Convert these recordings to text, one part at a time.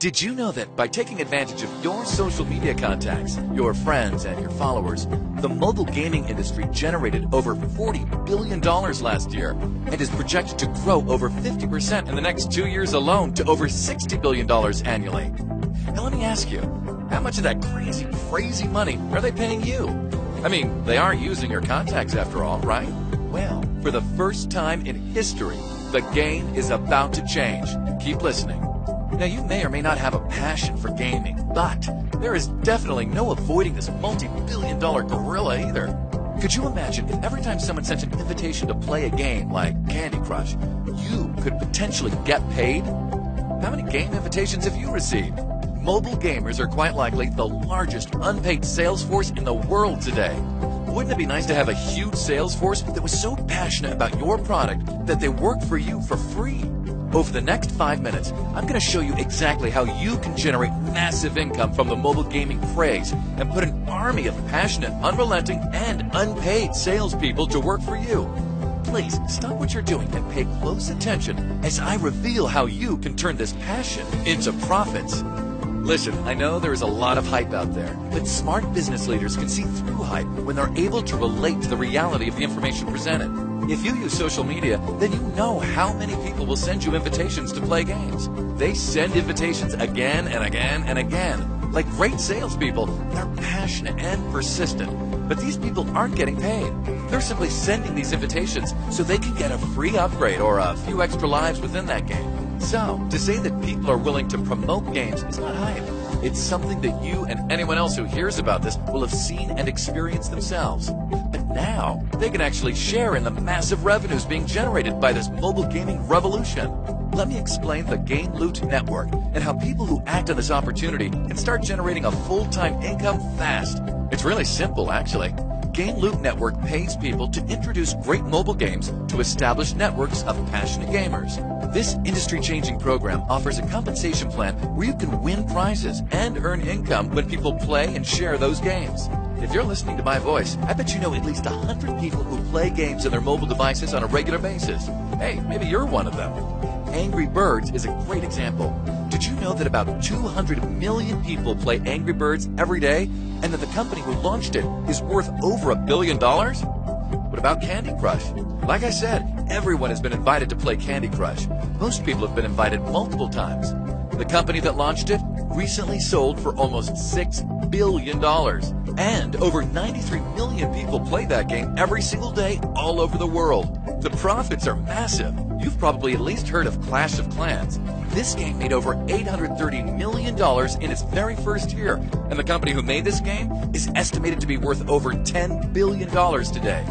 Did you know that by taking advantage of your social media contacts, your friends, and your followers, the mobile gaming industry generated over $40 billion last year and is projected to grow over 50% in the next 2 years alone to over $60 billion annually? Now let me ask you, how much of that crazy money are they paying you? I mean, they are using your contacts after all, right? Well, for the first time in history, the game is about to change. Keep listening. Now, you may or may not have a passion for gaming, but there is definitely no avoiding this multi-billion-dollar gorilla either. Could you imagine if every time someone sent an invitation to play a game like Candy Crush, you could potentially get paid? How many game invitations have you received? Mobile gamers are quite likely the largest unpaid sales force in the world today. Wouldn't it be nice to have a huge sales force that was so passionate about your product that they work for you for free? Over the next 5 minutes, I'm going to show you exactly how you can generate massive income from the mobile gaming craze and put an army of passionate, unrelenting, and unpaid salespeople to work for you. Please stop what you're doing and pay close attention as I reveal how you can turn this passion into profits. Listen, I know there is a lot of hype out there, but smart business leaders can see through hype when they're able to relate to the reality of the information presented. If you use social media, then you know how many people will send you invitations to play games. They send invitations again and again and again. Like great salespeople, they're passionate and persistent. But these people aren't getting paid. They're simply sending these invitations so they can get a free upgrade or a few extra lives within that game. So, to say that people are willing to promote games is not hype. It's something that you and anyone else who hears about this will have seen and experienced themselves. But now, they can actually share in the massive revenues being generated by this mobile gaming revolution. Let me explain the Game Loot Network and how people who act on this opportunity can start generating a full-time income fast. It's really simple, actually. Game Loot Network pays people to introduce great mobile games to established networks of passionate gamers. This industry-changing program offers a compensation plan where you can win prizes and earn income when people play and share those games. If you're listening to my voice, I bet you know at least 100 people who play games on their mobile devices on a regular basis. Hey, maybe you're one of them. Angry Birds is a great example. Did you know that about 200 million people play Angry Birds every day, and that the company who launched it is worth over $1 billion? What about Candy Crush? Like I said, everyone has been invited to play Candy Crush. Most people have been invited multiple times. The company that launched it recently sold for almost $6 billion. And over 93 million people play that game every single day all over the world. The profits are massive. You've probably at least heard of Clash of Clans. This game made over $830 million in its very first year, and the company who made this game is estimated to be worth over $10 billion today.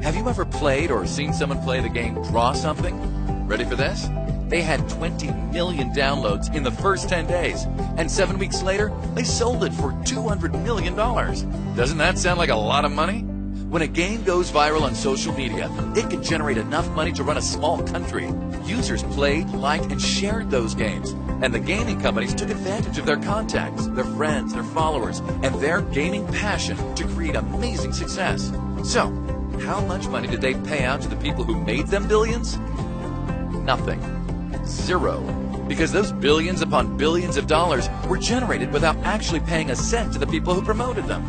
Have you ever played or seen someone play the game Draw Something? Ready for this? They had 20 million downloads in the first 10 days, and 7 weeks later, they sold it for $200 million. Doesn't that sound like a lot of money? When a game goes viral on social media, it can generate enough money to run a small country. Users played, liked, and shared those games, and the gaming companies took advantage of their contacts, their friends, their followers, and their gaming passion to create amazing success. So, how much money did they pay out to the people who made them billions? Nothing. Zero. Because those billions upon billions of dollars were generated without actually paying a cent to the people who promoted them.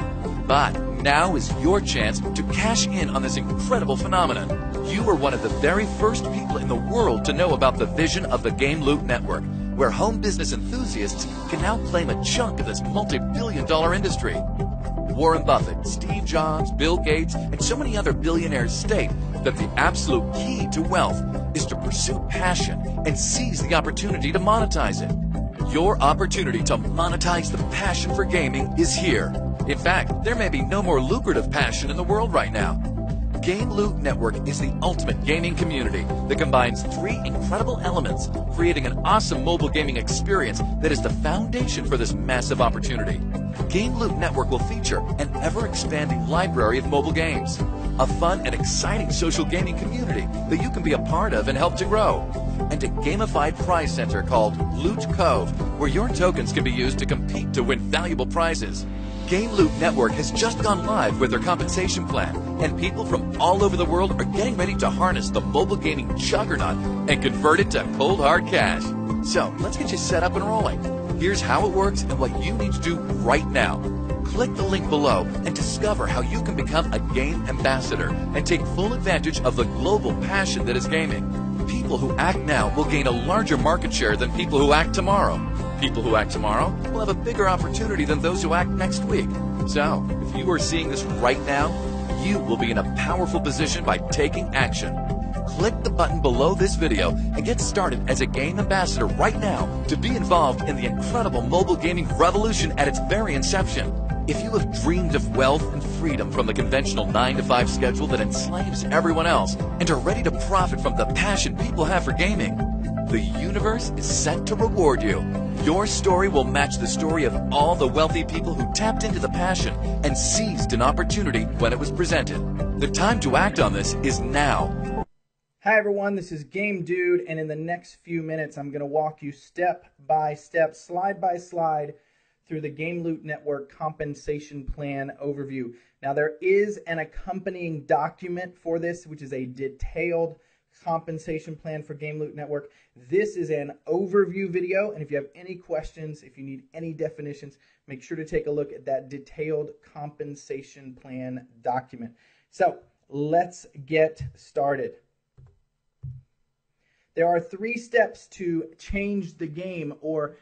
But now is your chance to cash in on this incredible phenomenon. You are one of the very first people in the world to know about the vision of the Game Loot Network, where home business enthusiasts can now claim a chunk of this multi-billion-dollar industry. Warren Buffett, Steve Jobs, Bill Gates, and so many other billionaires state that the absolute key to wealth is to pursue passion and seize the opportunity to monetize it. Your opportunity to monetize the passion for gaming is here. In fact, there may be no more lucrative passion in the world right now. Game Loot Network is the ultimate gaming community that combines 3 incredible elements, creating an awesome mobile gaming experience that is the foundation for this massive opportunity. Game Loot Network will feature an ever-expanding library of mobile games, a fun and exciting social gaming community that you can be a part of and help to grow, and a gamified prize center called Loot Cove, where your tokens can be used to compete to win valuable prizes. Game Loot Network has just gone live with their compensation plan, and people from all over the world are getting ready to harness the mobile gaming juggernaut and convert it to cold hard cash. So let's get you set up and rolling. Here's how it works and what you need to do right now. Click the link below and discover how you can become a game ambassador and take full advantage of the global passion that is gaming. People who act now will gain a larger market share than people who act tomorrow. People who act tomorrow will have a bigger opportunity than those who act next week. So, if you are seeing this right now, you will be in a powerful position by taking action. Click the button below this video and get started as a game ambassador right now to be involved in the incredible mobile gaming revolution at its very inception. If you have dreamed of wealth and freedom from the conventional 9-to-5 schedule that enslaves everyone else and are ready to profit from the passion people have for gaming, the universe is set to reward you. Your story will match the story of all the wealthy people who tapped into the passion and seized an opportunity when it was presented. The time to act on this is now. Hi everyone, this is Game Dude, and in the next few minutes I'm going to walk you step by step, slide by slide, through the Game Loot Network compensation plan overview. Now there is an accompanying document for this, which is a detailed compensation plan for Game Loot Network. This is an overview video, and if you have any questions, if you need any definitions, make sure to take a look at that detailed compensation plan document. So let's get started. There are 3 steps to change the game or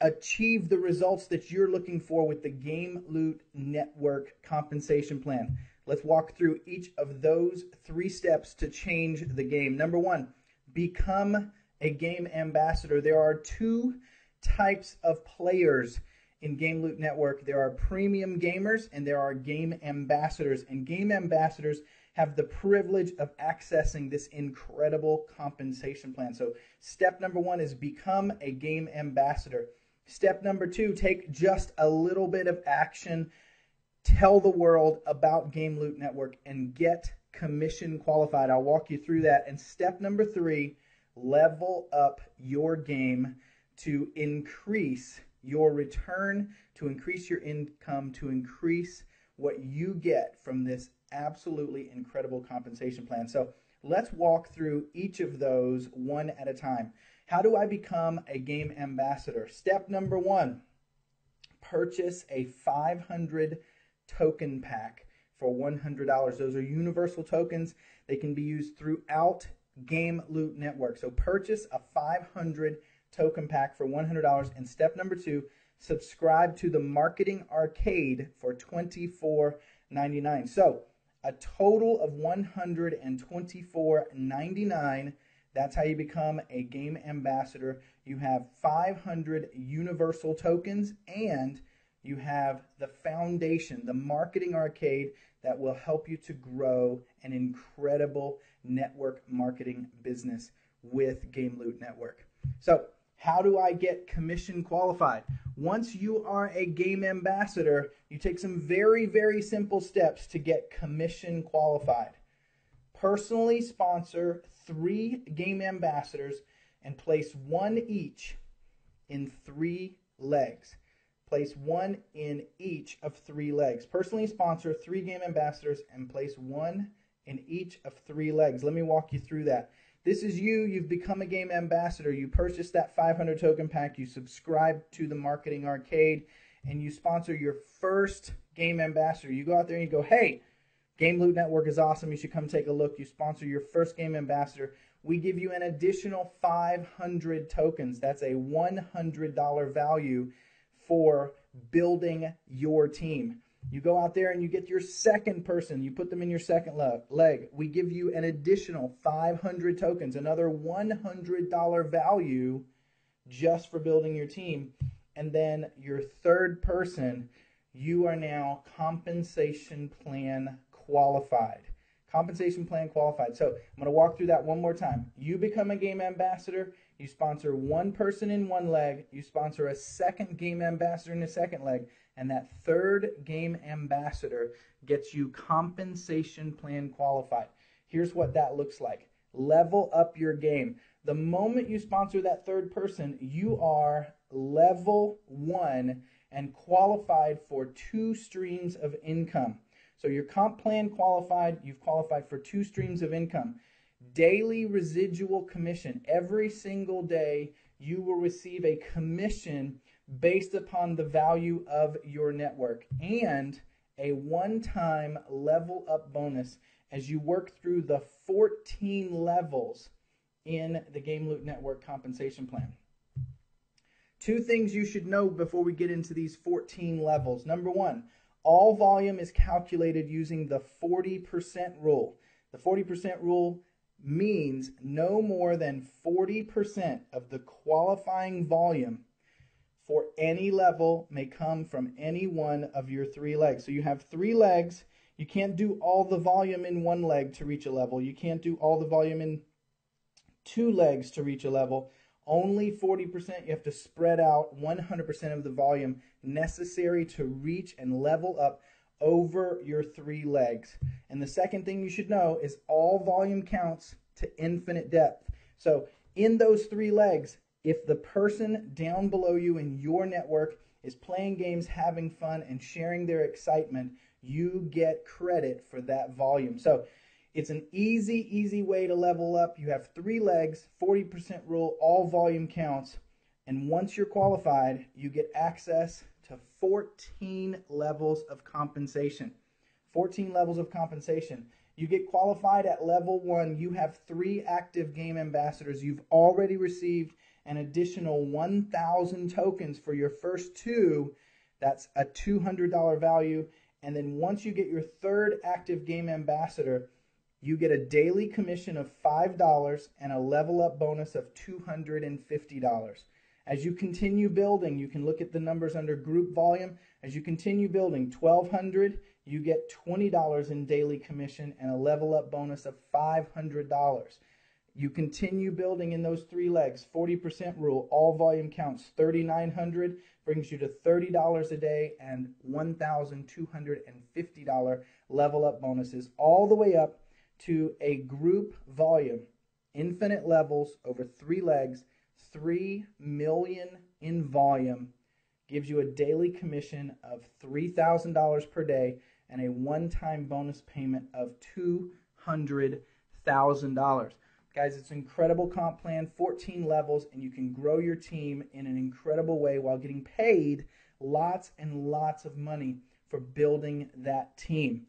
achieve the results that you're looking for with the Game Loot Network compensation plan. Let's walk through each of those 3 steps to change the game. Number 1, become a game ambassador. There are 2 types of players in Game Loot Network. There are premium gamers and there are game ambassadors. And game ambassadors have the privilege of accessing this incredible compensation plan. So step number 1 is become a game ambassador. Step number 2, take just a little bit of action. Tell the world about Game Loot Network and get commission qualified. I'll walk you through that. And step number 3, level up your game to increase your return, to increase your income, to increase what you get from this absolutely incredible compensation plan. So let's walk through each of those one at a time. How do I become a game ambassador? Step number 1, purchase a 500 token pack for $100. Those are universal tokens. They can be used throughout Game Loot Network. So purchase a 500 token pack for $100. And step number 2, subscribe to the Marketing Arcade for $24.99. So a total of $124.99. That's how you become a game ambassador. You have 500 universal tokens and you have the foundation, the Marketing Arcade, that will help you to grow an incredible network marketing business with Game Loot Network. So how do I get commission qualified? Once you are a game ambassador, you take some very, very simple steps to get commission qualified. Personally sponsor 3 game ambassadors and place 1 each in 3 legs. Place 1 in each of 3 legs. Personally sponsor 3 game ambassadors and place 1 in each of 3 legs. Let me walk you through that. This is you. You've become a game ambassador. You purchased that 500 token pack. You subscribe to the Marketing Arcade and you sponsor your first game ambassador. You go out there and you go, hey, Game Loot Network is awesome. You should come take a look. You sponsor your first game ambassador. We give you an additional 500 tokens. That's a $100 value for building your team. You go out there and you get your second person. You put them in your second leg. We give you an additional 500 tokens, another $100 value just for building your team. And then your third person, you are now compensation plan qualified. Compensation plan qualified. So I'm going to walk through that one more time. You become a game ambassador. You sponsor 1 person in 1 leg. You sponsor a second game ambassador in the second leg. And that third game ambassador gets you compensation plan qualified. Here's what that looks like. Level up your game. The moment you sponsor that third person, you are level 1 and qualified for 2 streams of income. So your comp plan qualified, you've qualified for 2 streams of income. Daily residual commission. Every single day you will receive a commission based upon the value of your network, and a one-time level up bonus as you work through the 14 levels in the Game Loot Network compensation plan. Two things you should know before we get into these 14 levels. Number one, all volume is calculated using the 40% rule. The 40% rule means no more than 40% of the qualifying volume for any level may come from any one of your three legs. So you have three legs. You can't do all the volume in one leg to reach a level. You can't do all the volume in two legs to reach a level. Only 40%. You have to spread out 100% of the volume necessary to reach and level up over your three legs. And the second thing you should know is all volume counts to infinite depth. So in those three legs, if the person down below you in your network is playing games, having fun, and sharing their excitement, you get credit for that volume. So it's an easy way to level up. You have three legs, 40% rule, all volume counts. And once you're qualified, you get access to 14 levels of compensation. 14 levels of compensation. You get qualified at level 1. You have 3 active game ambassadors. You've already received an additional 1,000 tokens for your first 2. That's a $200 value. And then once you get your 3rd active game ambassador, you get a daily commission of $5 and a level up bonus of $250. As you continue building, you can look at the numbers under group volume. As you continue building, 1,200, you get $20 in daily commission and a level up bonus of $500. You continue building in those 3 legs, 40% rule, all volume counts, 3,900 brings you to $30 a day and $1,250 level up bonuses, all the way up to a group volume, infinite levels over 3 legs, 3 million in volume, gives you a daily commission of $3,000 per day and a one-time bonus payment of $200,000. Guys, it's an incredible comp plan, 14 levels, and you can grow your team in an incredible way while getting paid lots and lots of money for building that team.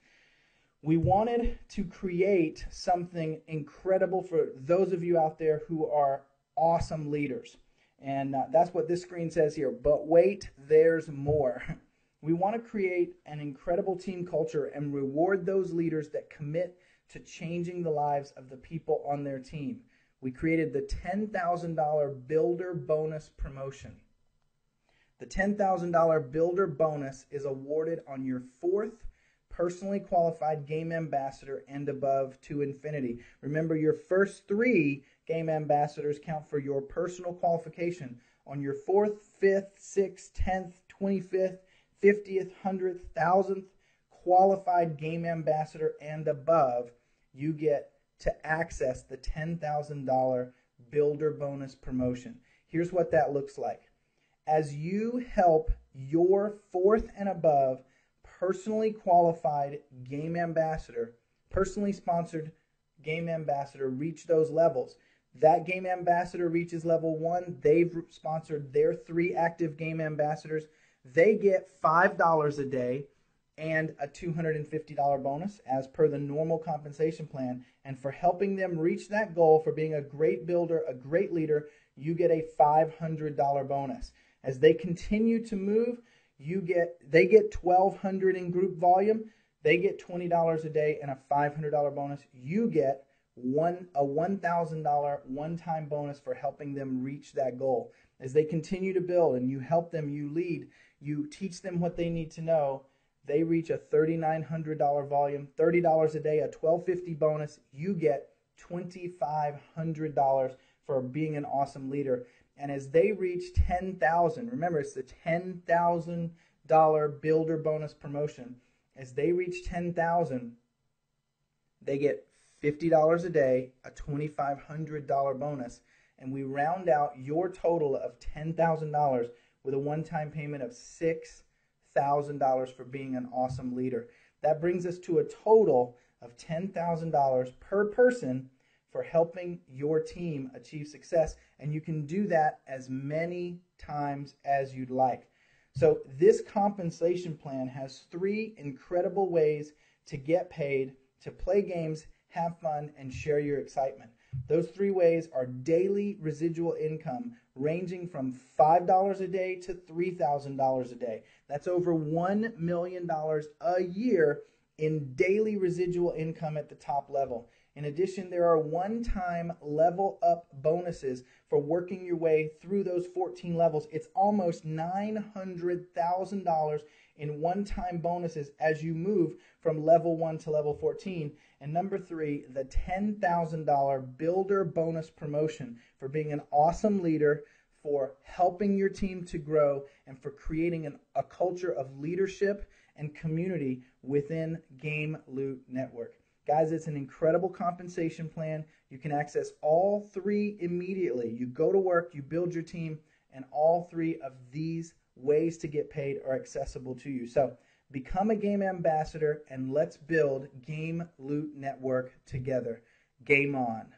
We wanted to create something incredible for those of you out there who are awesome leaders. And that's what this screen says here. But wait, there's more. We want to create an incredible team culture and reward those leaders that commit to changing the lives of the people on their team. We created the $10,000 Builder Bonus promotion. The $10,000 Builder Bonus is awarded on your 4th personally qualified game ambassador and above to infinity. Remember, your first 3 game ambassadors count for your personal qualification. On your 4th, 5th, 6th, 10th, 25th, 50th, 100th, 1000th qualified game ambassador and above, you get to access the $10,000 Builder Bonus promotion. Here's what that looks like. As you help your 4th and above personally qualified game ambassador, personally sponsored game ambassador reach those levels. That game ambassador reaches level 1. They've sponsored their 3 active game ambassadors. They get $5 a day and a $250 bonus as per the normal compensation plan. And for helping them reach that goal, for being a great builder, a great leader, you get a $500 bonus. As they continue to move, they get $1,200 in group volume. They get $20 a day and a $500 bonus. You get a $1,000 one-time bonus for helping them reach that goal. As they continue to build and you help them, you lead, you teach them what they need to know, they reach a $3,900 volume, $30 a day, a $1,250 bonus. You get $2,500 for being an awesome leader. And as they reach 10,000, remember it's the $10,000 Builder Bonus promotion. As they reach 10,000, they get $50 a day, a $2,500 bonus, and we round out your total of $10,000 with a one-time payment of $6,000 for being an awesome leader. That brings us to a total of $10,000 per person for helping your team achieve success, and you can do that as many times as you'd like. So this compensation plan has 3 incredible ways to get paid, to play games, have fun, and share your excitement. Those 3 ways are daily residual income, ranging from $5 a day to $3,000 a day. That's over $1 million a year in daily residual income at the top level. In addition, there are one-time level up bonuses for working your way through those 14 levels. It's almost $900,000 in one-time bonuses as you move from level 1 to level 14. And number 3, the $10,000 builder bonus promotion for being an awesome leader, for helping your team to grow, and for creating a culture of leadership and community within Game Loot Network. Guys, it's an incredible compensation plan. You can access all 3 immediately. You go to work, you build your team, and all 3 of these ways to get paid are accessible to you. So become a game ambassador and let's build Game Loot Network together. Game on.